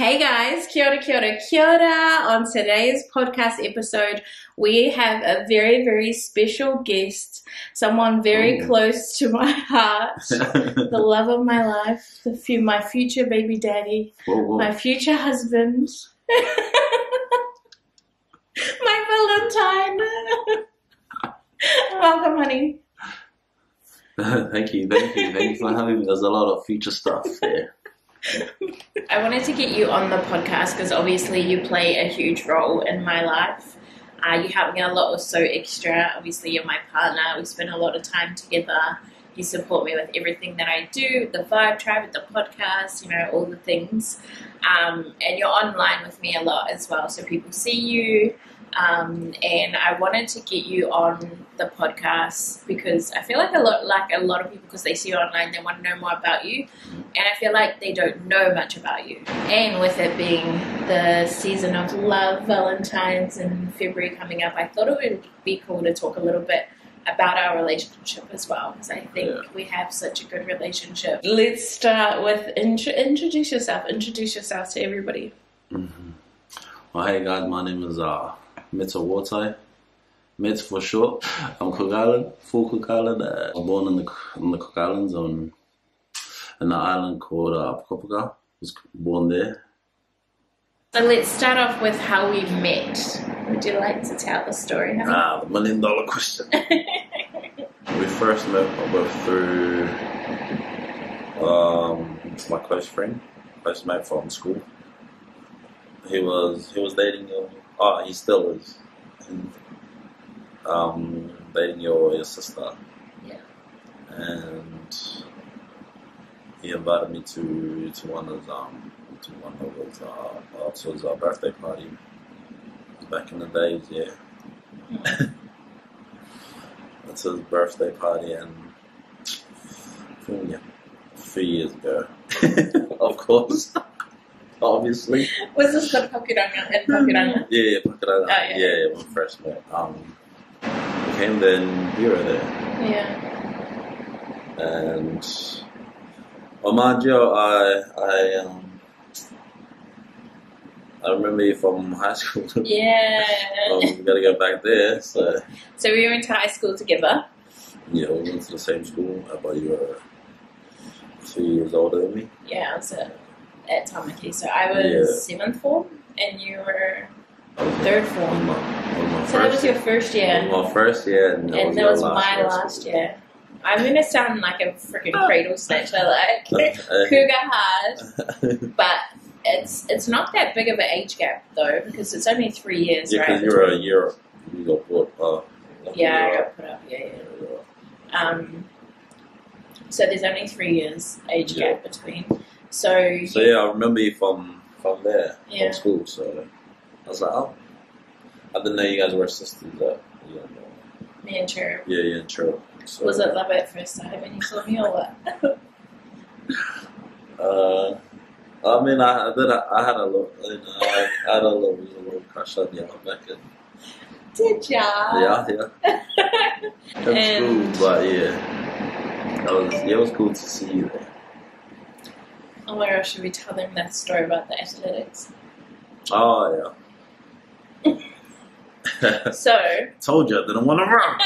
Hey guys, kia ora, kia ora, kia ora. On today's podcast episode, we have a very, very special guest, someone very close to my heart, the love of my life, my future baby daddy, my future husband, my Valentine. Welcome, honey. Thank you for having me. There's a lot of future stuff here. I wanted to get you on the podcast because obviously you play a huge role in my life. You help me a lot with So Extra. Obviously you're my partner. We spend a lot of time together. You support me with everything that I do, the Vibe Tribe, with the podcast, all the things. And you're online with me a lot as well, so people see you. And I wanted to get you on the podcast because I feel like a lot of people, because they see you online, they want to know more about you, and I feel like they don't know much about you. And with it being the season of love, Valentine's in February coming up, I thought it would be cool to talk a little bit about our relationship as well, because I think we have such a good relationship. Let's start with introduce yourself to everybody. Well, hey guys, my name is Mitz Watai. Mitz for short. I'm Cook Island, full Cook Island. I was born in the Cook Islands in an island called Pacopaca. Was born there. So let's start off with how we met. Would you like to tell the story? The $1 million question. We first met through my close friend, close mate from school. He was dating he still is. Dating your sister. Yeah. And he invited me to one of his birthday party. Back in the days, yeah. That's his birthday party, and 3 years ago, of course. Obviously. Was this the Pakuranga in Pakuranga? Yeah, Pakuranga. Oh, yeah, when we first met. We came there and you were there. Yeah. And mind you, I remember you from high school. Yeah. We gotta go back there. So we went to high school together. Yeah, we went to the same school, but you were 3 years older than me. Yeah, I was at Tamaki. So I was 7th form and you were 3rd form. So that was your first year. My first year, and that was my last year. I'm going to sound like a freaking cradle snatcher, like cougar hard. But it's not that big of an age gap though, because it's only 3 years, right? Yeah, because you're a year. You got put up. Yeah, I got put up. Yeah. So there's only 3 years age gap between. So yeah, I remember you from there, from school. So I was like, oh, I didn't know you guys were sisters. Me and Cheryl. Yeah, and Cheryl. So, was it love at first sight when you saw me, or what? I mean, I had a little crush on you back then. Did ya? Yeah. In school, but it was cool to see you there. Oh my gosh, should we tell them that story about the athletics? Oh, yeah. So... Told you I didn't want to run.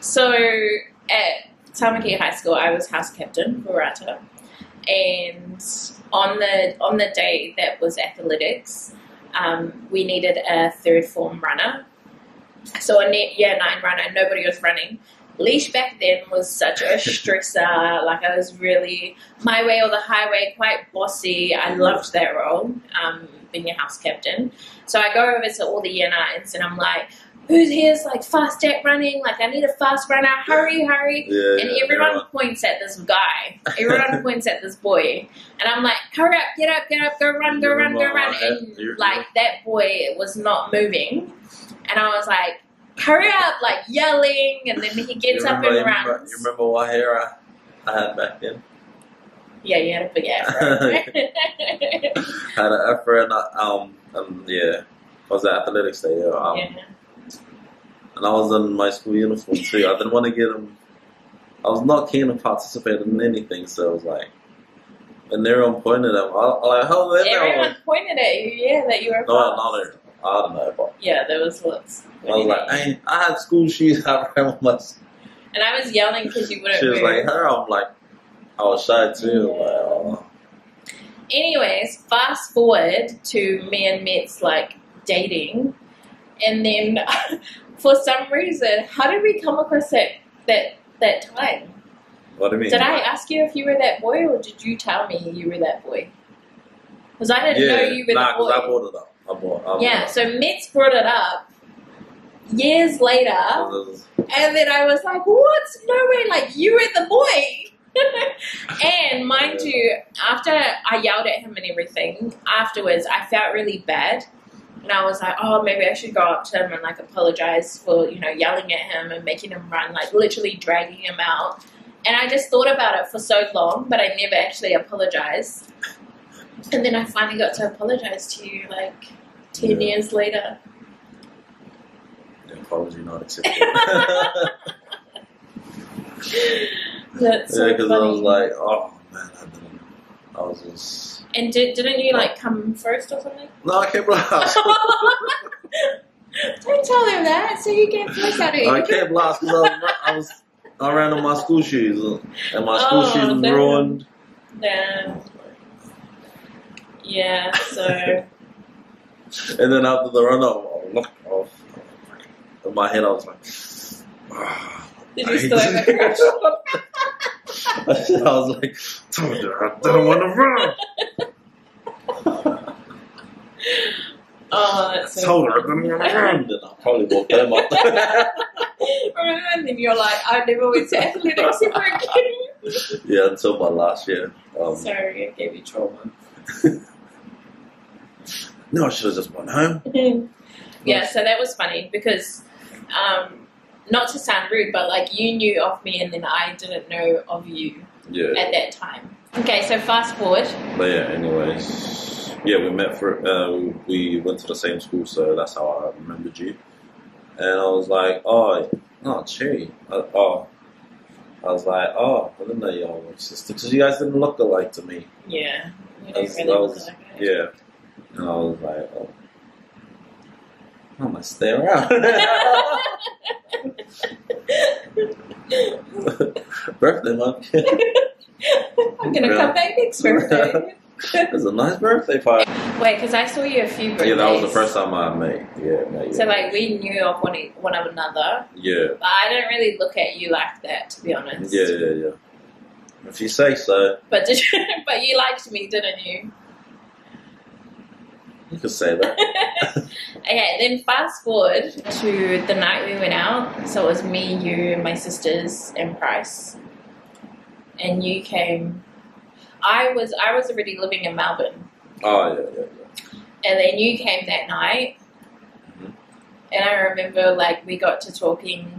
So, at Tamaki High School, I was house captain for Rata. And on the day that was athletics, we needed a 3rd form runner. So a year 9 runner, nobody was running. Leash back then was such a stressor. Like, I was really my way or the highway, quite bossy. I loved that role, being a house captain. So I go over to all the year 9s and I'm like, who's here's like fast at running? Like, I need a fast runner. Hurry. Yeah, and everyone points at this guy. Everyone points at this boy. And I'm like, hurry up, get up, go run. And like, that boy was not moving. And I was like, hurry up, like yelling, and then he gets up and runs. You remember what hair I had back then? Yeah, you had a big afro. Had an afro, and I was at athletics day. And I was in my school uniform too. I didn't want to get him. I was not keen to participate in anything, so I was like, And everyone pointed at me. I like, how they know? Everyone pointed at you, yeah, that you were fast. I don't know, but Yeah, there was lots. I was like, I had school shoes. I ran with my. And I was yelling because you wouldn't She was move. like, her. I'm like, I was shy too. Yeah. Like, oh. Anyways, fast forward to me and Met's like dating, and then for some reason, how did we come across that time? What do you mean? Did I ask you if you were that boy, or did you tell me you were that boy? Because I didn't know you were the boy. I brought it up. I brought Yeah, it up. so Met's brought it up years later, and then I was like, what? No way, like, you were the boy. And mind you, after I yelled at him and everything, afterwards I felt really bad. And I was like, oh, maybe I should go up to him and like apologize for, you know, yelling at him and making him run, like literally dragging him out. And I just thought about it for so long, but I never actually apologized. And then I finally got to apologize to you like 10 years later. The apology not accepted. That's so because funny. I was like, oh man, I was just. And didn't you like come first or something? No, I came last. Don't tell them that. So you get first out of it. I came last because I ran on my school shoes and my school shoes was damn. ruined. Damn. Yeah. So. And then after the run, I looked off. In my head, I was like, Did you still have a crush? I was like, told you I didn't want to run. Oh, that's so Told her I funny. didn't want to run. Then I probably walked them up. And then you're like, I never went to athletics ever again. Yeah, until my last year. Sorry, I gave you trauma. No, I should have just went home. Yeah, so that was funny because, not to sound rude, but like you knew of me and then I didn't know of you Yeah. at that time. Okay, so fast forward. But yeah, anyways. Yeah, we met we went to the same school, so that's how I remembered you. And I was like, oh, Cherry. I was like, oh, I didn't know you all were sisters. Because you guys didn't look alike to me. Yeah. You That was- didn't really that was- look like it. Yeah. And I was like, oh, I'm going to stay around. Birthday month. I'm going to come back next birthday. It was a nice birthday party. Wait, because I saw you a few birthdays. Yeah, that was the first time I met you. So, like, we knew of one of another. Yeah. But I didn't really look at you like that, to be honest. Yeah. If you say so. But but you liked me, didn't you? You could say that. Okay, then fast forward to the night we went out. So it was me, you, and my sisters, and Price. And you came. I was already living in Melbourne. Oh, yeah. And then you came that night. Mhm. And I remember, like, we got to talking.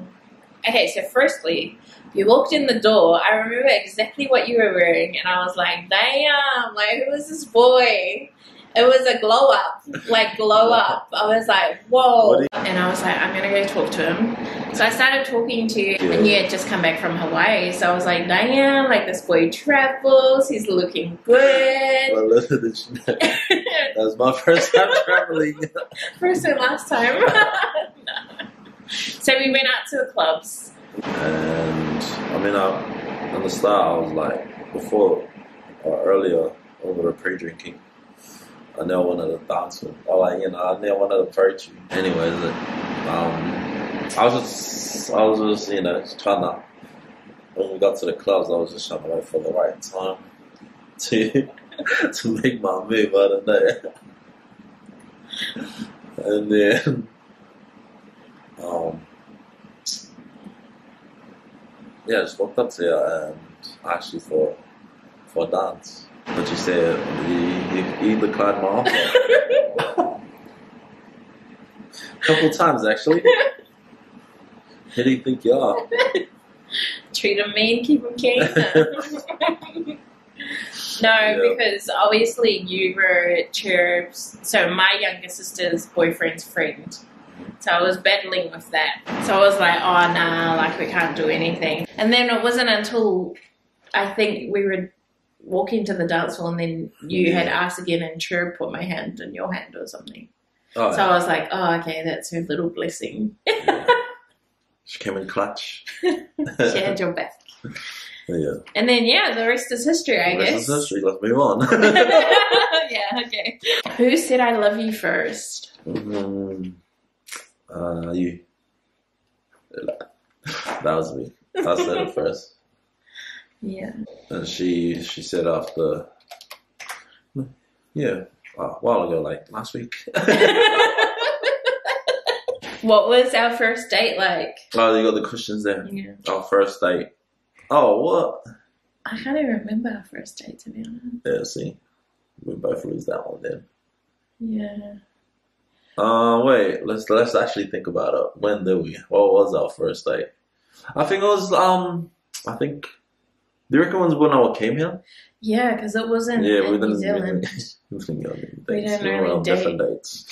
Okay, so firstly, you walked in the door. I remember exactly what you were wearing. And I was like, damn, like, who is this boy? It was a glow up, like glow up. I was like, whoa. And I was like, I'm going to go talk to him. So I started talking to you, and you had just come back from Hawaii. So I was like, damn, like this boy travels. He's looking good. Well, little did you know. That was my first time traveling. First and last time. No. So we went out to the clubs. And, I mean, on the start, I was like, before, or earlier, when we were pre-drinking, I never wanted to dance with, or like, you know, I never wanted to approach you. Anyways, I was just, you know, just trying to, when we got to the clubs, I was just trying to wait for the right time to make my move, I don't know. And then, yeah, I just walked up to you and asked you for a dance. But you said you declined my offer. A couple times, actually. Who do you think you are? Treat him mean, keep him keen. No, because obviously you were Cherub's, so my younger sister's boyfriend's friend. So I was battling with that. So I was like, oh nah, like we can't do anything. And then it wasn't until I think we were walking to the dance floor and then you Yeah. had asked again and Cher put my hand in your hand or something. Oh, So I was like, oh, okay, that's her little blessing. yeah. She came in clutch. She had your back. Yeah. And then, yeah, the rest is history, I Rest guess. is history. Let's move on. Yeah, okay. Who said I love you first? You. That was me. I said it first. Yeah. And she said after, yeah, a while ago, like last week. What was our first date like? Oh, you got the questions there. Yeah. Our first date. Oh, what? I can't even remember our first date, to be honest. Yeah, see, we both lose that one then. Yeah. Wait, let's actually think about it. When did we? What was our first date? I think it was do you reckon it was when I came here? Yeah, because it wasn't Yeah, we in New didn't Zealand. We didn't go on any We dates. didn't We were really on different date. dates.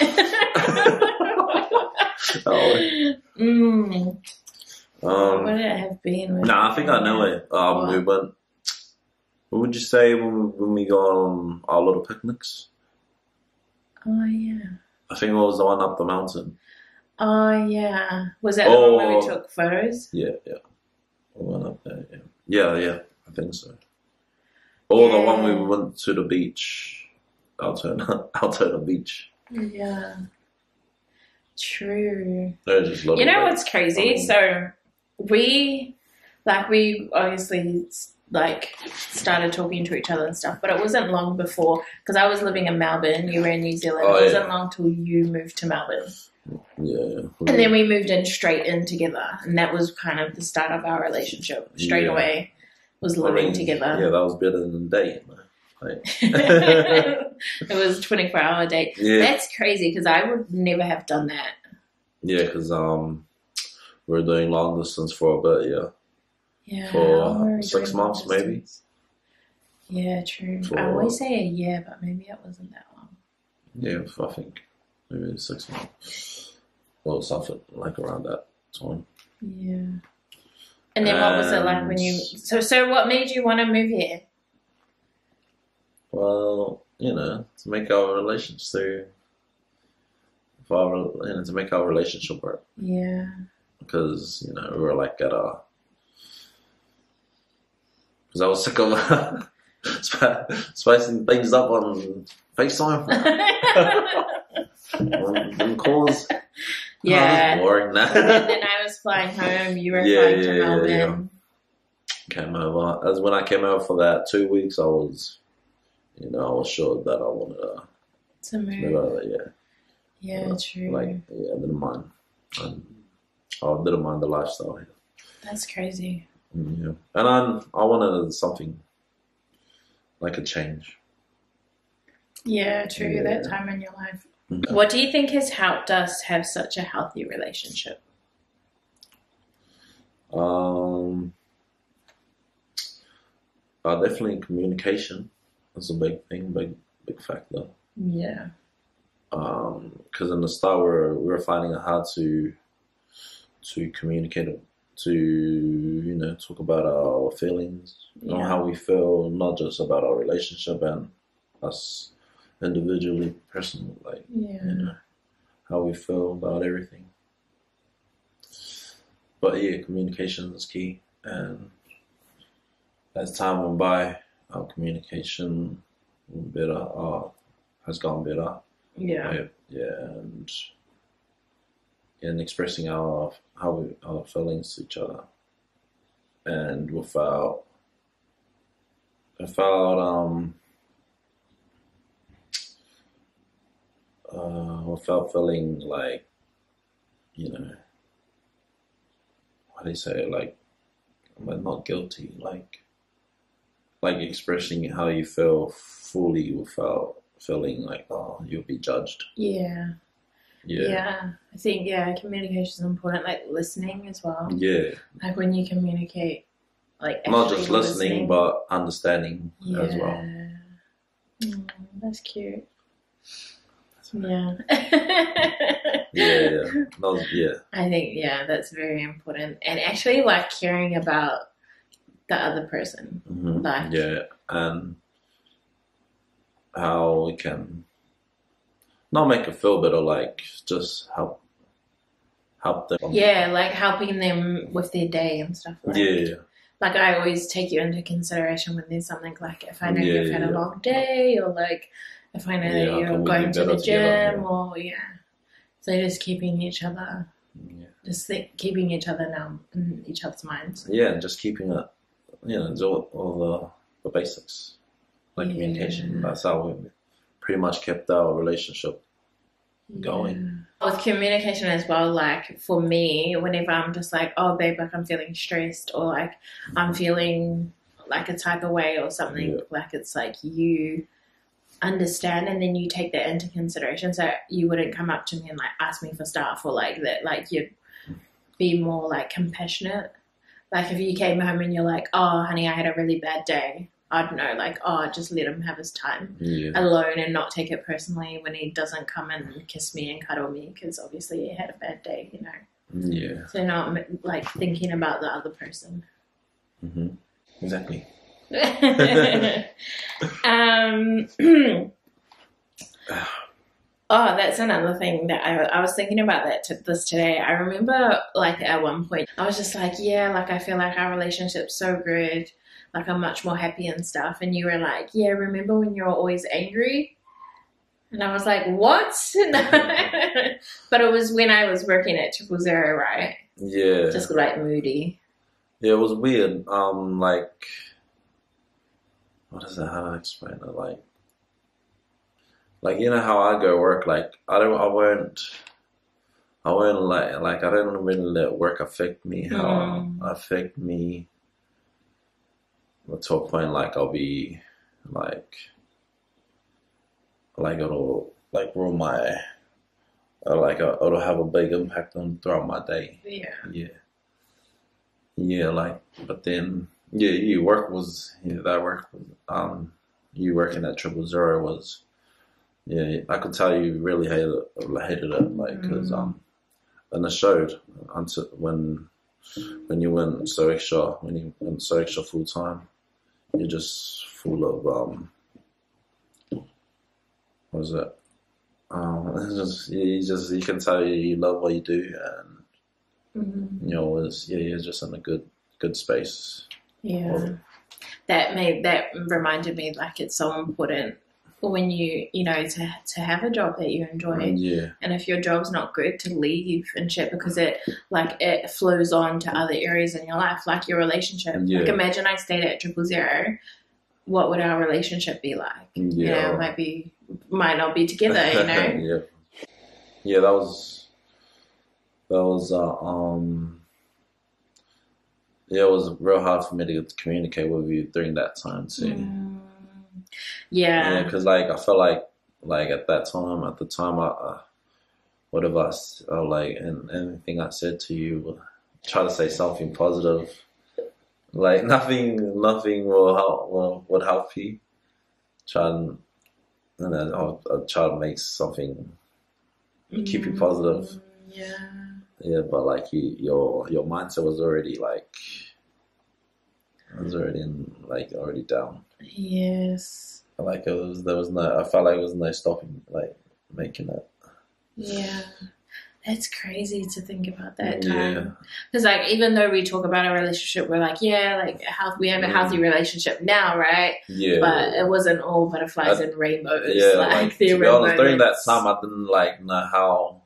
Oh, What did it have been? nah, I think I know it. We went. What would you say when we go on our little picnics? Oh, yeah. I think it was the one up the mountain. Oh, yeah. Was that the one where we Oh. took photos? Yeah. We went up there. Yeah. I think so. Or the one we Yeah. went to the beach. Altoona Beach. Yeah. True. They're just little. You know dates. what's crazy? So we obviously started talking to each other and stuff, but it wasn't long before, because I was living in Melbourne, you were in New Zealand. Oh, It wasn't yeah. long till you moved to Melbourne. Yeah. And then we moved in straight in together, and that was kind of the start of our relationship. Straight Yeah. away was I living mean, together. Yeah, that was better than dating. Like, It was a 24-hour date. Yeah. That's crazy, because I would never have done that. yeah, because we were doing long distance for a bit. Yeah. Yeah, For we were 6 doing long months, maybe. distance. Yeah, true. For- I always say a year, but maybe it wasn't that long. Yeah, I think maybe 6 months. Or something like around that time. Yeah. And then what was it like when you... So what made you want to move here? Well, to make our relationship to make our relationship work, Yeah. because we were like at a, because I was sick of spicing things up on FaceTime. on calls. Yeah. Oh, boring now. And then I was flying home, you were Yeah, flying to yeah, Melbourne. yeah. Came over. As when I came over for that 2 weeks, I was, I was sure that I wanted To to move move. over. Yeah. Yeah, true. Like, yeah, I didn't mind. I didn't mind the lifestyle here. That's crazy. Yeah. And I wanted something like a change. Yeah, true. Yeah. That time in your life. Mhm. What do you think has helped us have such a healthy relationship? Definitely communication is a big thing, big factor. Yeah. Because in the start we were finding it hard to communicate, to talk about our feelings, Yeah. how we feel, not just about our relationship and us individually, personally, like Yeah. how we feel about everything. But yeah, communication is key, and as time went by, our communication has gone better. Yeah. And expressing our feelings to each other, and without feeling like, how do you say it, like, not guilty, like expressing how you feel fully without feeling like, oh, you'll be judged. Yeah. Yeah. Yeah. I think, communication is important, like listening as well. Yeah. Like when you communicate, like Not actually just listening, but understanding as well. That's cute. Yeah. Yeah. I think, that's very important. And actually, like, caring about the other person. Like, yeah, and how we can not make it feel better, like just help them. Yeah, like helping them with their day and stuff. Like, Yeah. Like I always take you into consideration when there's something like if I know Yeah, you've had a yeah. long day, or like if I know Yeah, that how you're can we going do to the better together, gym, yeah. or so just keeping each other, Yeah. just keeping each other now in each other's minds. Yeah, and just keeping it, all the basics, like communication. That's how we pretty much kept our relationship going. With communication as well, like for me, whenever I'm just like, oh babe, like I'm feeling stressed, or like I'm feeling like a type of way or something, like it's like you understand and then you take that into consideration. So you wouldn't come up to me and like ask me for stuff or like that, like you'd be more like compassionate. Like if you came home and you're like, oh honey, I had a really bad day, I'd know, like, oh, just let him have his time alone and not take it personally when he doesn't come and kiss me and cuddle me because obviously he had a bad day, Yeah. So not like thinking about the other person. Exactly. Oh, that's another thing that I was thinking about this today. I remember like at one point I was just like, yeah, like I feel like our relationship's so good. Like I'm much more happy and stuff. And you were like, yeah, remember when you were always angry? And I was like, what? But it was when I was working at 000, right? Yeah. Just like moody. Yeah, it was weird. Like, what is that? How do I explain it? Like you know how I go work. Like I won't like I don't really let work affect me. How affect me. To a point, like I'll be like it'll like ruin my, like it'll have a big impact on throughout my day. Yeah. Like, but then you work was that work was you working at 000 was I could tell you really hated it like because and it showed until when you went so extra full time. You're just full of what is it? You can tell you love what you do, and you're just in a good space. Yeah, that reminded me like it's so important when you to have a job that you enjoy. And if your job's not good, to leave and shit, because it flows on to other areas in your life, like your relationship. Like imagine I stayed at 000, what would our relationship be like? Might not be together, that was it was real hard for me to communicate with you during that time too. Yeah, because like I felt like at the time I would have asked like, and anything I said to you would try to say something positive, like nothing would help you. I'll try to make something keep you positive. But like your mindset was already already down. Yes. Like I felt like there was no stopping, like making it. Yeah. That's crazy to think about that time. Because like even though we talk about our relationship, we're like, we have a healthy relationship now, right? Yeah. But it wasn't all butterflies and rainbows. Yeah, like to be honest, during that time I didn't know how,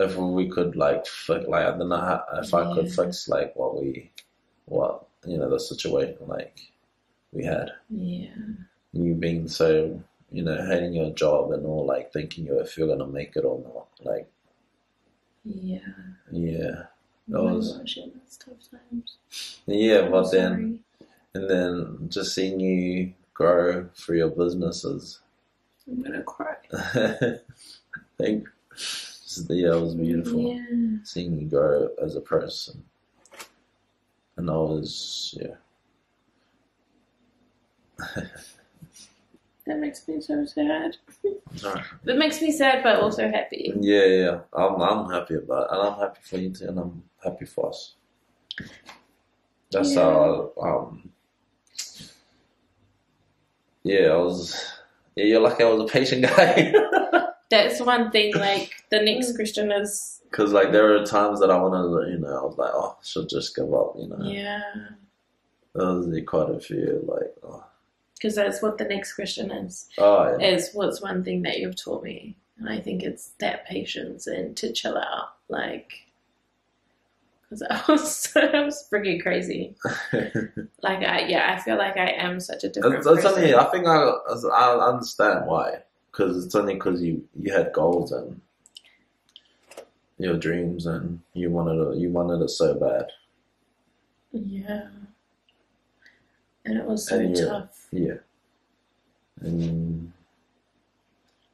if we could I don't know how, if I could fix the situation we had. Yeah. You being so, hating your job and all, thinking if you're gonna make it or not, Yeah. Yeah. Gosh, that's tough times. Yeah, but then just seeing you grow through your businesses. I'm gonna cry. I think it was beautiful. Yeah. Seeing you grow as a person. And I was That makes me so sad. Sorry. That makes me sad, but also happy. Yeah. I'm happy about it, and I'm happy for you too, and I'm happy for us. That's Yeah. how. Yeah, I was. Yeah, you're lucky I was a patient guy. That's one thing. Like the next question is, Because like there were times that I wanted to, I was like, oh, I should just give up. yeah, There was quite a few like, oh, because that's what the next question is. oh yeah. Is what's one thing that you've taught me, and I think it's that patience and to chill out, like. Because I was freaking crazy. Like I feel like I am such a different That's person. only. I think I understand why. Because it's only because you had goals and your dreams and you wanted it so bad. Yeah. And it was so And tough. Yeah. And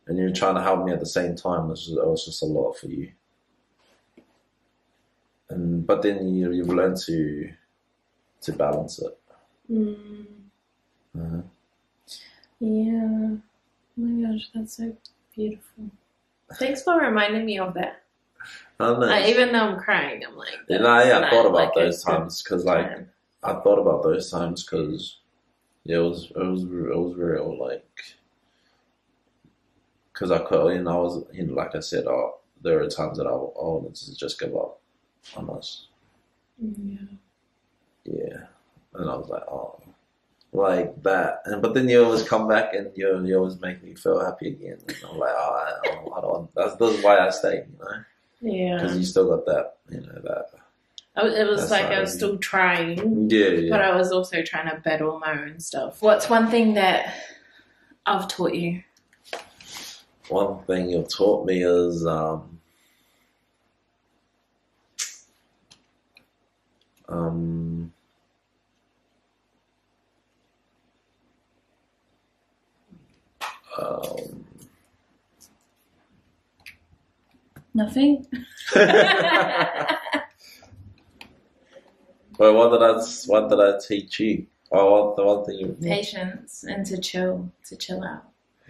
you're trying to help me at the same time. It was just a lot for you. But then you've learned to balance it. Mm. Uh-huh. Yeah. Oh my gosh, that's so beautiful. Thanks for reminding me of that. I don't know. Even though I'm crying, I'm like, I thought about like those times because like I thought about those times because it was real like because I could I was like I said there were times that I wanted to just give up on us. Yeah, and I was like, oh, like that, but then you always come back and you always make me feel happy again. And I'm like, oh, I don't. That's why I stay, Yeah. because you still got that, that. It was like I was still trying. Yeah. But I was also trying to battle my own stuff. What's one thing that I've taught you? One thing you've taught me is Nothing. Well, what did I teach you? Oh, the one thing you Patience and to chill out.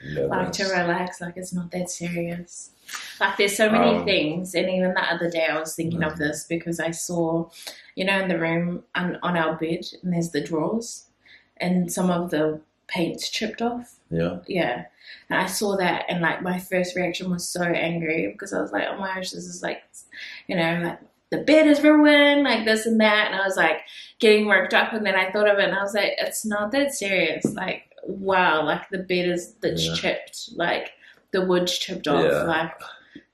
Yeah, Like to relax, like it's not that serious. Like there's so many things, and even the other day I was thinking of this because I saw, in the room on our bed, and there's the drawers, and some of the paint's chipped off. Yeah. Yeah. And I saw that, and like my first reaction was so angry because I was like, oh my gosh, this is like, like the bed is ruined, like this and that. And I was like getting worked up, and then I thought of it and I was like, it's not that serious. Like, wow, like the bed that's chipped, like the wood's chipped off, like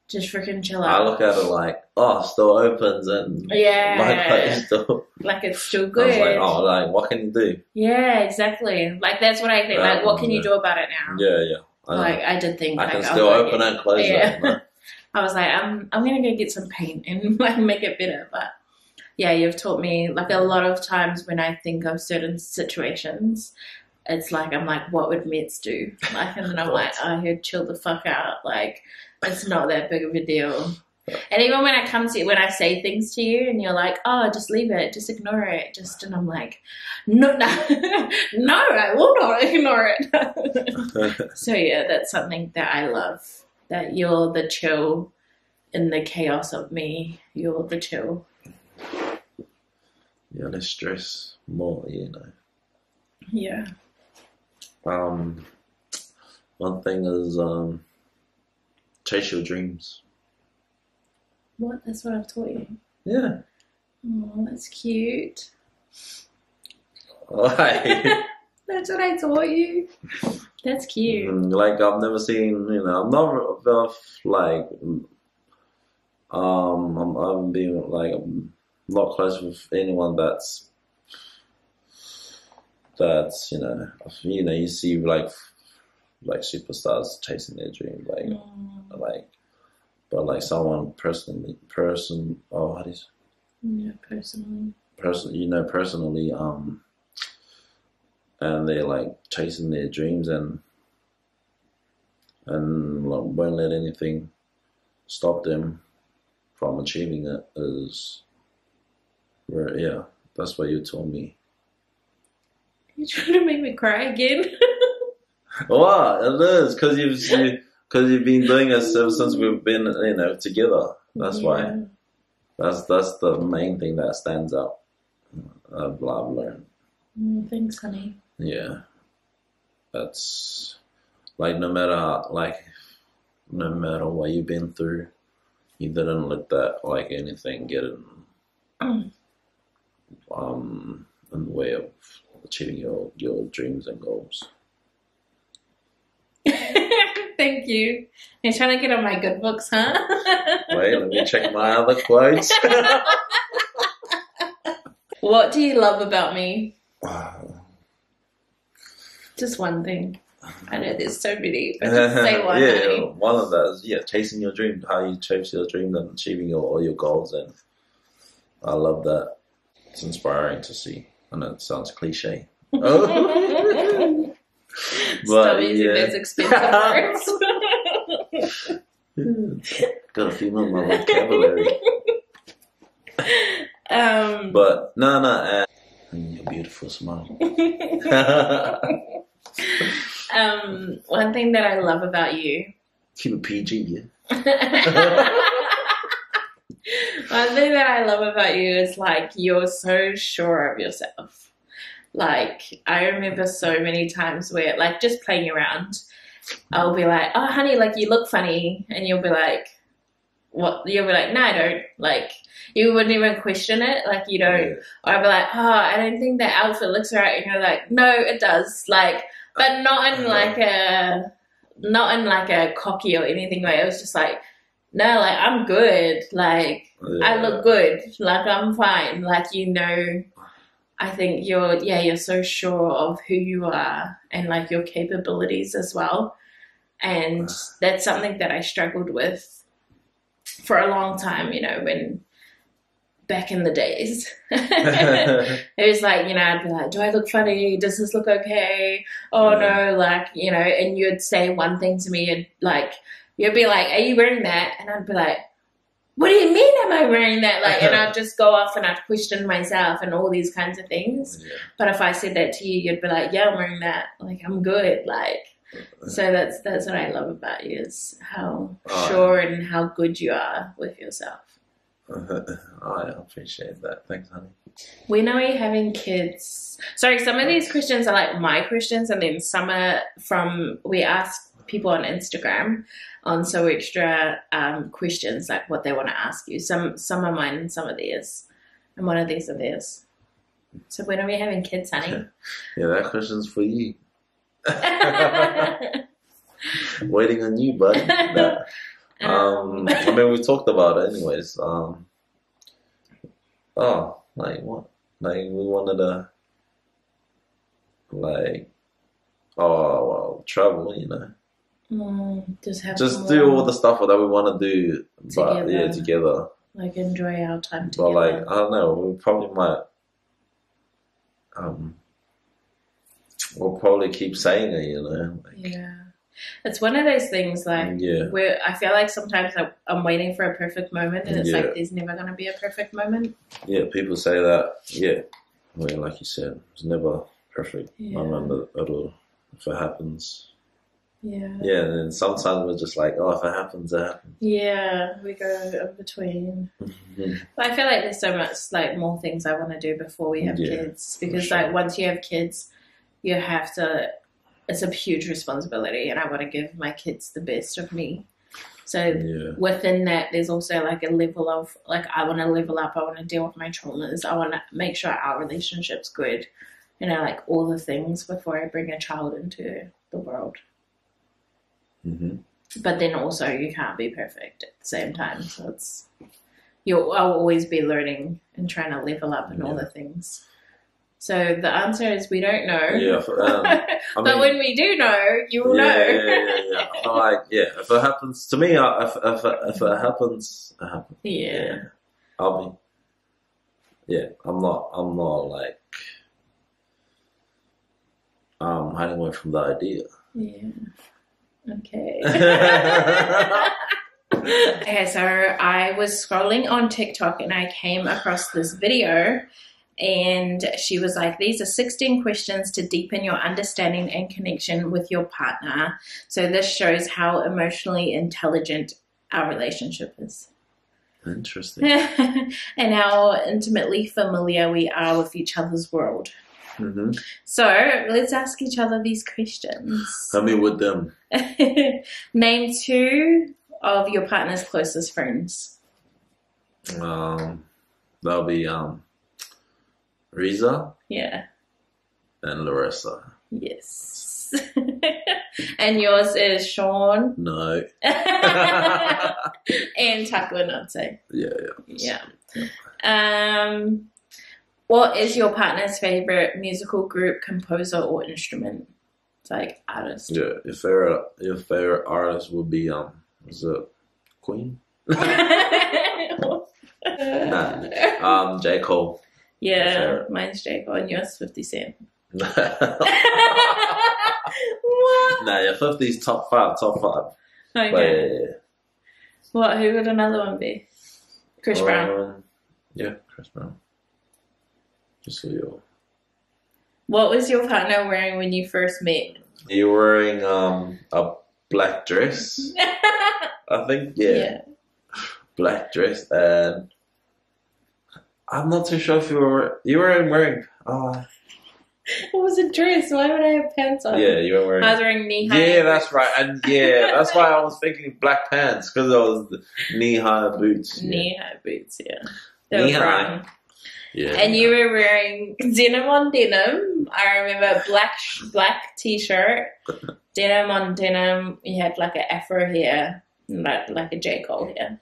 just freaking chill out. I look at it like, still opens and like it's still good. I was like, what can you do? Yeah, exactly. Like that's what I think. Like, what can you do about it now? Yeah. I did think I can still open and close it. I was like, I'm gonna go get some paint and like make it better. But yeah, you've taught me like a lot of times when I think of certain situations, it's like I'm like, what would Mets do? Like, and then I'm like, he'd chill the fuck out. Like, it's not that big of a deal. And even when when I say things to you and you're like, oh, just leave it, just ignore it, and I'm like, no, no, I will not ignore it. So yeah, that's something that I love. That you're the chill in the chaos of me. You're the chill. Yeah, less stress, more, Yeah. One thing is chase your dreams. What? That's what I've taught you. Yeah. Oh, that's cute. Like, that's what I taught you. That's cute. Like I've never seen, I'm not like, I'm being like, I'm not close with anyone that's you see like superstars chasing their dream, but like someone personally, and they're like chasing their dreams and like, won't let anything stop them from achieving it is where, that's what you told me. You're trying to make me cry again? What? It is, because you've been doing it ever since we've been, together. That's why. That's the main thing that stands out. I've learned. Thanks, honey. Yeah, that's like no matter what you've been through, you didn't let that like anything get in the way of achieving your dreams and goals. Thank you. You're trying to get on my good books, huh? Wait, let me check my other quotes. What do you love about me? Wow. Just one thing. I know there's so many, but just say one. Yeah, one of those. Yeah, chasing your dream. How you chase your dream and achieving all your goals, and I love that. It's inspiring to see. I know it sounds cliche. Oh. Stop using those expensive words. Got a few more in my vocabulary. But no, and your beautiful smile. One thing that I love about you. Keep it PG, yeah. One thing that I love about you is like you're so sure of yourself. Like I remember so many times where like just playing around, I'll be like, "Oh, honey, like you look funny," and you'll be like, "What?" You'll be like, "No, I don't." Like you wouldn't even question it. Like you don't. Yeah. Or I'll be like, "Oh, I don't think that outfit looks right," and you're like, "No, it does." Like, but not in like a cocky or anything way. It was just like, no, like I'm good. Like I look good. Like I'm fine. Like I think you're so sure of who you are and like your capabilities as well. And that's something that I struggled with for a long time, when back in the days. It was like, I'd be like, do I look funny? Does this look okay? Oh no, like, and you'd say one thing to me and like, you'd be like, are you wearing that? And I'd be like, what do you mean am I wearing that? Like, and I'd just go off and I'd question myself and all these kinds of things. Yeah. But if I said that to you, you'd be like, yeah, I'm wearing that. Like, I'm good. Like, so that's what I love about you is how sure and how good you are with yourself. I appreciate that. Thanks, honey. When are we having kids? Sorry, some of these questions are like my questions, and then some are we asked people on Instagram on So Extra questions, like what they want to ask you. Some are mine and some are theirs. And one of these are theirs. So when are we having kids, honey? Yeah, that question's for you. Waiting on you, buddy. No. I mean, we talked about it anyways. Like what? Like we wanted to, travel, just do all the stuff that we want to do, together. Like enjoy our time together. But like, I don't know, we probably might, we'll probably keep saying it, Yeah. It's one of those things where I feel like sometimes I'm waiting for a perfect moment and it's like there's never going to be a perfect moment. Yeah, people say that. Yeah. I mean, like you said, it's never perfect moment at all if it happens. Yeah. Yeah, and then sometimes we're just like, if it happens, it happens. Yeah, we go in between. Mm-hmm. But I feel like there's so much more things I want to do before we have kids. Because once you have kids, you have to... It's a huge responsibility, and I want to give my kids the best of me. So within that, there's also like a level of I want to level up. I want to deal with my traumas. I want to make sure our relationship's good. Like all the things before I bring a child into the world. Mm-hmm. But then also you can't be perfect at the same time. So I'll always be learning and trying to level up in all the things. So the answer is we don't know. Yeah, but when we do know, you will know. Yeah. If it happens to me, if it happens, it happens. Yeah. I'll be. Yeah, I'm not like hiding away from the idea. Yeah. Okay. Okay, so I was scrolling on TikTok and I came across this video. And she was like, these are 16 questions to deepen your understanding and connection with your partner. So this shows how emotionally intelligent our relationship is. Interesting. and how intimately familiar we are with each other's world. Mm-hmm. So let's ask each other these questions. Help me with them. Name 2 of your partner's closest friends. That'll be Riza Yeah. and Larissa. Yes. And yours is Sean. No. And Takuanote. Yeah. What is your partner's favorite musical group, composer, or instrument? It's like artist. Yeah. Your favorite artist would be is it Queen? Nah. J. Cole. Yeah, mine's J. Cole and yours 50 Cent. Nah, What? your 50's top 5. Okay. But, What? Who would another one be? Chris Brown. Yeah, Chris Brown. Just so you. What was your partner wearing when you first met? You wearing a black dress, I think. Yeah. Black dress, and I'm not too sure if you were wearing. It was a dress. Why would I have pants on? Yeah, you were wearing. I was wearing knee-high. Yeah, that's right, and that's why I was thinking black pants because it was the knee-high boots. Knee-high boots. Yeah. They were Knee-high. brown. Yeah. And you were wearing denim on denim. I remember black t-shirt, denim on denim. You had like an afro hair, like a J. Cole hair.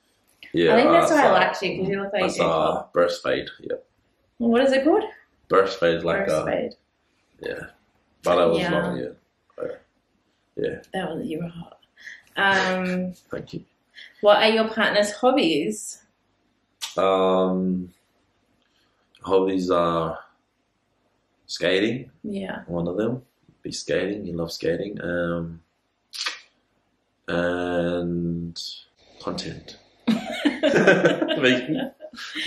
Yeah, I think that's why I liked you, because you look like J. Cole. Burst fade. Yep. What is it called? Burst fade, like Burst fade. Yeah, but I was Yeah. long. Yeah. That was, you were hot. Thank you. What are your partner's hobbies? Hobbies are skating. Yeah. One of them be skating. He loves skating. And content.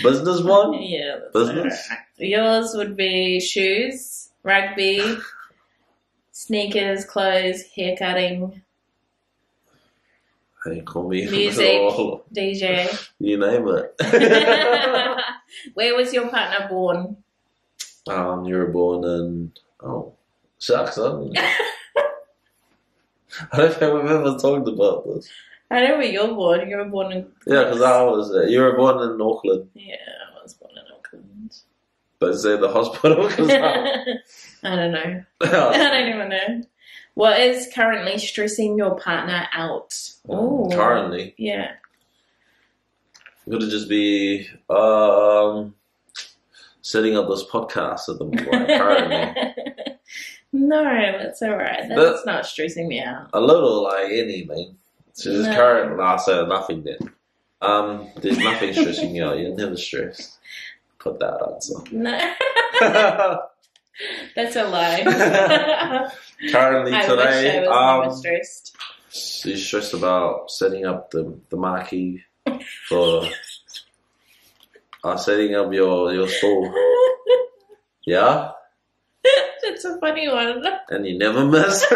Business one. Yeah. Business. Yours would be shoes, rugby, sneakers, clothes, hair cutting, Hey, call me. music, DJ. You name it. Where was your partner born? You were born in shucks. I don't think we've ever talked about this. I know where you're born. You were born in. Yeah, because I was. You were born in Auckland. Yeah, I was born in Auckland. But say the hospital. Cause I don't know. I don't even know. What is currently stressing your partner out? Ooh. Currently, Yeah. could it just be setting up this podcast at the moment? Currently, No, that's alright. That's not stressing me out. a little like anything. So just No. currently, I said nothing then. There's nothing stressing me out. You're never stressed. Put that answer. No. That's a lie. Currently I today, wish I was never stressed. she's stressed about setting up the marquee for setting up your store. Yeah, That's a funny one. and you never miss.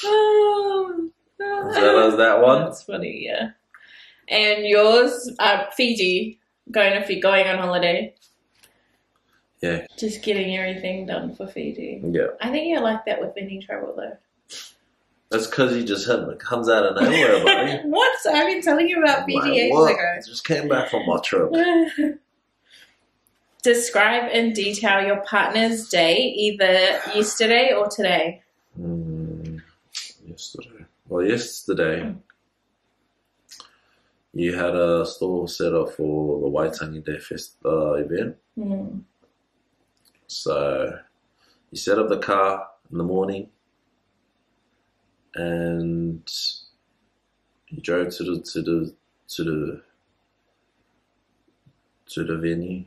Oh, So that one. That's funny, yeah. And yours, Fiji, going on holiday. Yeah, Just getting everything done for Fiji. yeah. I think you're like that with any travel, though. That's because you just comes out of nowhere, buddy. What? I've been telling you about Fiji Like, ages what? ago. Just came back from my trip. Describe in detail your partner's day, either yesterday or today. Yesterday. Well, yesterday, you had a store set up for the Waitangi Day Fest event. Mm. So you set up the car in the morning, and you drove to the venue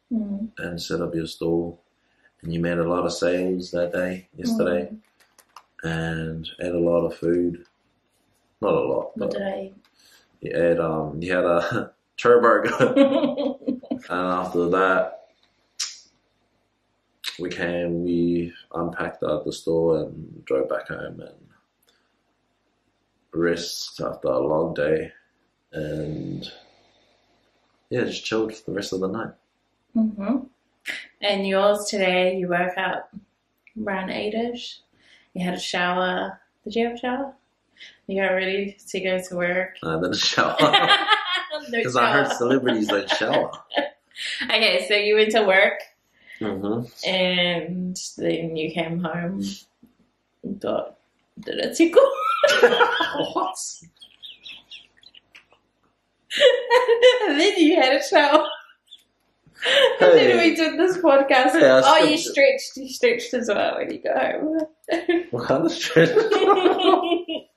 Mm. and set up your stall. And you made a lot of sales that day, yesterday, and ate a lot of food. Not a lot, What but did I you had a churro burger, eat? and after that, we unpacked out the store and drove back home and rest after a long day, and yeah, just chilled for the rest of the night. Mm-hmm. And yours today, you woke up around 8ish. You had a shower. Did you have a shower? You got ready to go to work. I didn't shower. No Because I heard celebrities don't shower. Okay, so you went to work Mm-hmm. and then you came home and thought, did it tickle? What? And then you had a shower. And then we did this podcast. Hey, I Oh, you skipped stretched. You stretched as well when you go home. What kind of shit? We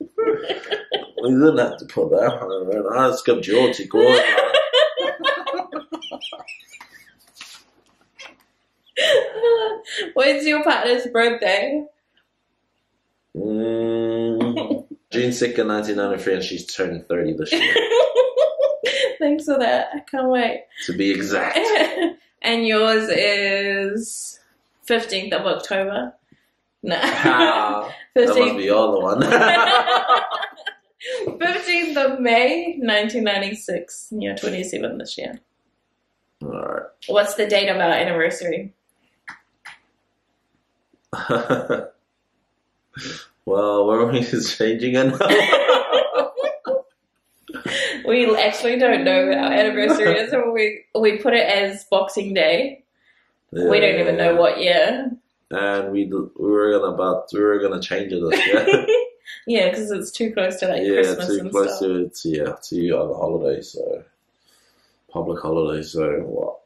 didn't have to put that on it. I skipped your tickle. When's your partner's birthday? June 2nd, 1993, and she's turning 30 this year. Thanks for that. I can't wait. To be exact. And yours is 15th of October. No. Ah, that must 15th, be your other one. 15th of May, 1996. You're 27 this year. Alright. What's the date of our anniversary? Well, we're just changing it now. We actually don't know what our anniversary is. So we put it as Boxing Day. We don't even know what year. And we were gonna change it this year. Yeah, because it's too close to like Yeah, Christmas too and close stuff. to other holidays, so public holidays. So what?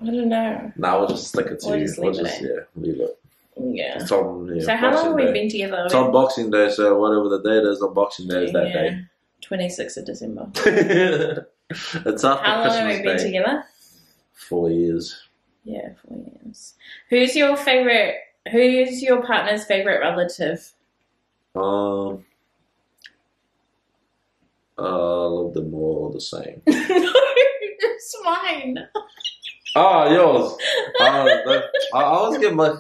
I don't know. Now we'll just stick it to We'll just leave leave it. Yeah. It's on, So how long Boxing have we Day. been together? It's on Boxing Day, so whatever the date is on Boxing Day is that day. 26th of December. It's after How long have we Christmas been Day. together? 4 years. Yeah, 4 years. Who's your partner's favorite relative? A little bit more the same. No, it's mine. Oh, yours. I was getting my.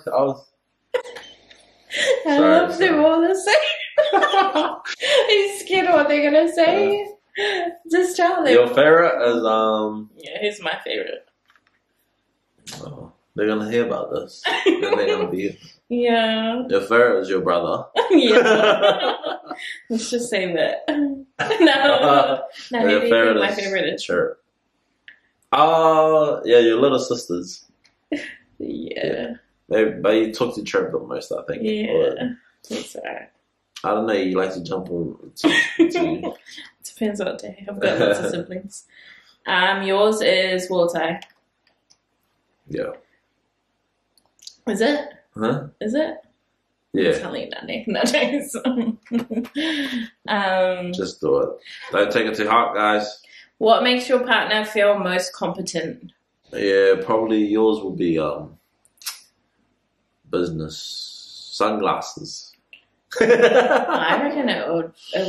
I love them all the same. He's scared of what they're gonna say. Just tell them. Your favorite is Yeah, he's my favorite. Oh, they're gonna hear about this. Then they're gonna be. Yeah. Your favorite is your brother. Yeah. Let's just say that. No, who do you think my favorite is? Sure. Yeah, your little sisters. Yeah. But you talk to Trip the most, I think. Yeah. Or, That's alright. I don't know. You like to jump on. Depends what day. I've got lots of siblings. Yours is Walter. Yeah. Is it? Huh? Is it? Yeah. Tell me nothing. No, thanks. Just do it. Don't take it too hard, guys. What makes your partner feel most competent? Yeah, probably yours will be business sunglasses. I reckon it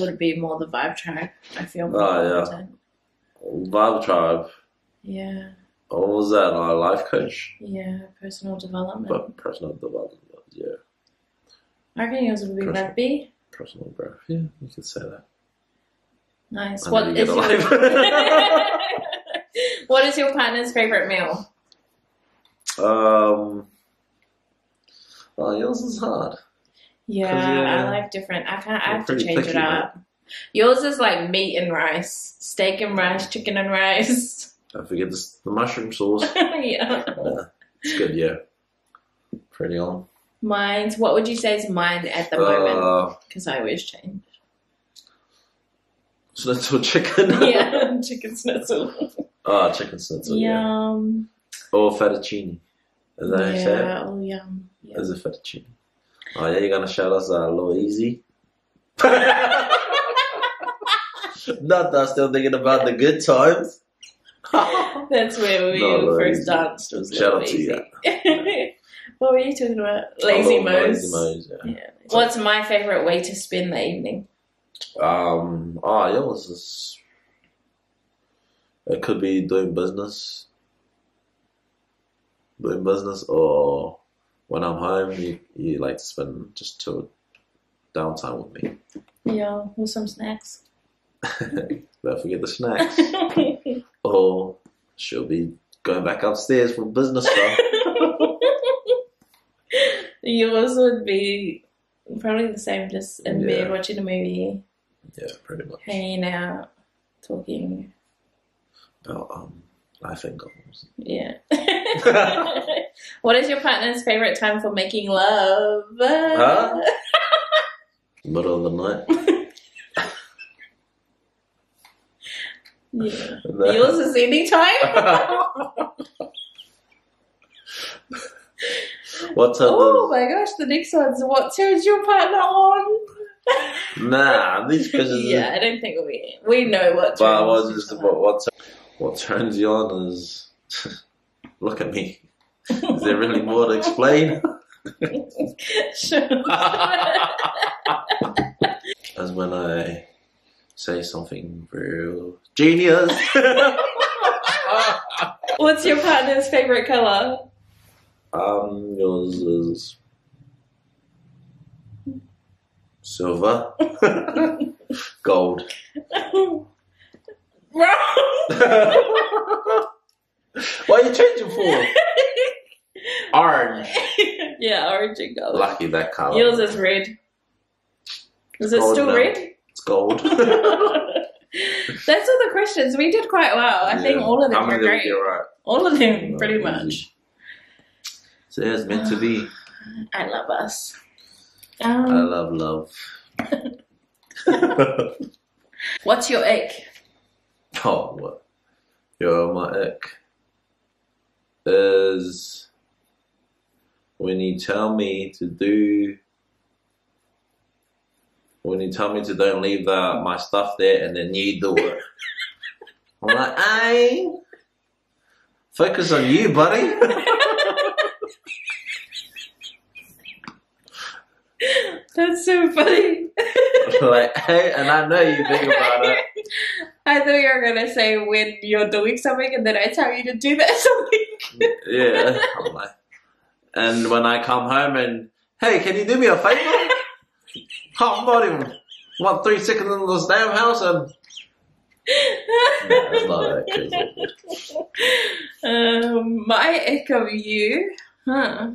would be more the Vibe Tribe. I feel more competent. Vibe Tribe. Yeah. What was that? Our life coach? Yeah, personal development. But personal development, yeah. I reckon yours would be rugby. Personal growth. Yeah, you could say that. Nice. I What know you is get a your life. What is your partner's favorite meal? Oh, yours is hard. Yeah, I like different. I have to pretty change it picky, up. Yours is like meat and rice, steak and rice, chicken and rice. Don't forget the mushroom sauce. Yeah. It's good, yeah. Pretty on. Mine's, what would you say is mine at the moment? Because I always change. Schnitzel chicken. Yeah, chicken schnitzel. Oh, chicken schnitzel, yeah. Yum. Or fettuccine. Is that how you say it? Yeah, oh yum. Yeah. Is it fettuccine? Oh, yeah, you're going to shout us a little easy? Not that, still thinking about the good times. That's where we No, first Easy. danced. Was Shout out Lazy. to you. What were you talking about? Lazy Mo's. Lazy Mo's, yeah. Yeah. What's my favorite way to spend the evening? Yours is. It could be doing business, or when I'm home, you like to spend just downtime with me. Yeah, with some snacks. Don't forget the snacks. Or she'll be going back upstairs for business stuff. Yours would be probably the same, just in bed Yeah. watching a movie, Yeah, pretty much. hanging out, talking. About life and goals. Yeah. What is your partner's favorite time for making love? Huh? Middle of the night. Yeah. No. Yours is any time? What type Oh of... my gosh, the next one's what turns your partner on? Nah, these questions... Yeah, I don't think we know what But turns each other on. what turns you on is... Look at me. Is there really more to explain? Sure. As when I say something real genius. What's your partner's favorite color? Yours is silver, gold. Wrong. What are you changing for? Orange. Yeah, orange and gold. Lucky that color. Yours is red. Is it Gold still now. red? It's gold. That's all the questions. We did quite well. I think all of them How were many did we great. get right? All of them, No, pretty easy. much. So yeah, it's meant to be. I love us. I love love. What's your ick? Oh, what? Yo, my ick is when you tell me to don't leave my stuff there and then you do it. I'm like, hey, focus on you, buddy. That's so funny. Like, hey, and I know you think about it. I thought you were going to say when you're doing something and then I tell you to do that something. Yeah, I'm like, and when I come home and, hey, can you do me a favor? I'm not even, 3 seconds in this damn house and... No, it's not that. My ick of you, I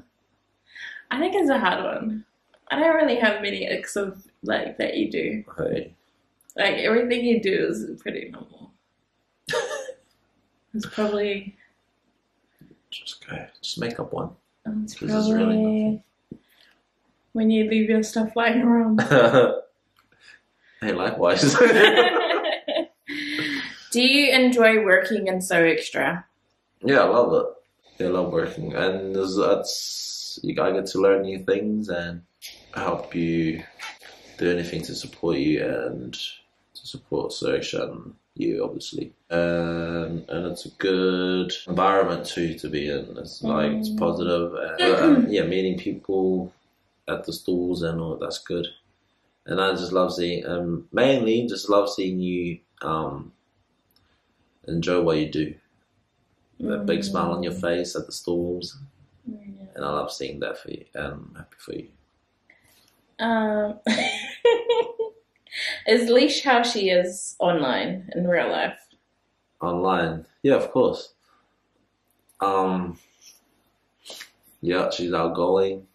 think it's a hard one. I don't really have many icks of like that you do. Hey, Like everything you do is pretty normal. It's probably. just make up one. It's 'Cause it's really probably when you leave your stuff lying around. Hey, likewise. Do you enjoy working in So Extra? Yeah, I love it. Yeah, I love working, and I get to learn new things and help you do anything to support you and to support Search and you, obviously. And it's a good environment too to be in. It's like it's positive and yeah, meeting people at the stores and all that's good. And I just love seeing, mainly just love seeing you enjoy what you do. That big smile on your face at the stalls. And I love seeing that for you. I'm happy for you. Is Leash how she is online in real life? Online. Yeah, of course. Yeah, she's outgoing.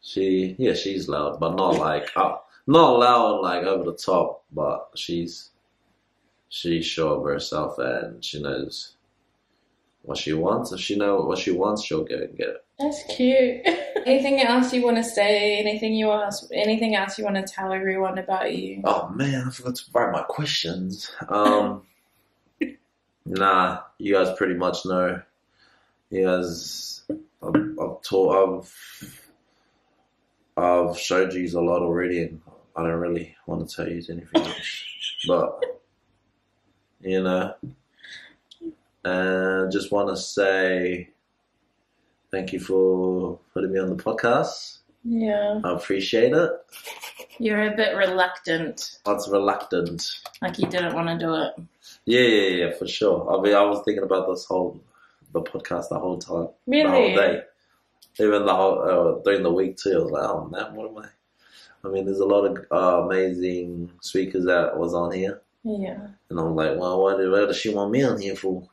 She's loud, but not like not loud like over the top, but she's sure of herself and she knows what she wants. If she knows what she wants, she'll go and get it. That's cute. Anything else you want to say? Anything else you want to tell everyone about you? Oh man, I forgot to write my questions. Nah, you guys pretty much know. You guys, I've showed you a lot already, and I don't really want to tell you anything else. But you know, and just want to say thank you for putting me on the podcast. Yeah. I appreciate it. You're a bit reluctant, Lots reluctant. like you didn't want to do it. Yeah, for sure. I was thinking about the podcast the whole time. Really? The whole day. Even the whole, during the week too. I was like, oh man, I mean, there's a lot of amazing speakers that was on here. Yeah. And I'm like, well, what does she want me on here for?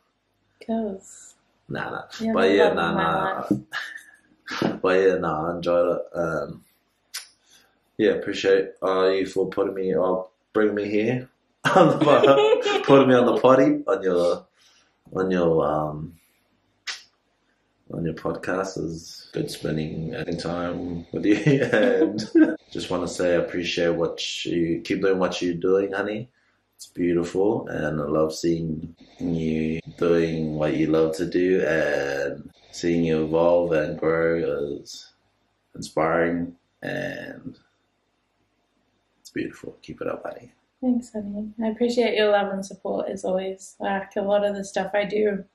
Because Nah. you're But the yeah, love of my life. But yeah, I enjoyed it. Yeah, appreciate you for bringing me here, putting me on the potty on your podcast. Is good spending any time with you, and just want to say I appreciate keep doing what you're doing, honey. It's beautiful, and I love seeing you doing what you love to do, and seeing you evolve and grow is inspiring, and it's beautiful. Keep it up, honey. Thanks, honey. I appreciate your love and support as always. Like, a lot of the stuff I do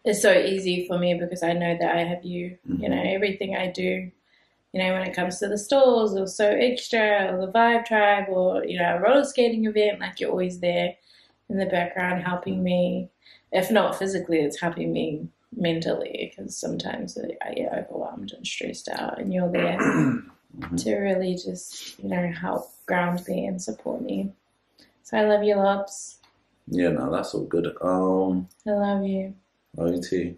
is so easy for me because I know that I have you. Mm-hmm. You know, everything I do, you know, when it comes to the stalls or So Extra or the Vibe Tribe or, you know, a roller skating event, like, you're always there in the background helping me. If not physically, it's helping me mentally, because sometimes I get overwhelmed and stressed out, and you're there to really just, you know, help ground me and support me. So I love you lots. Yeah, no, that's all good. I love you. Love you too.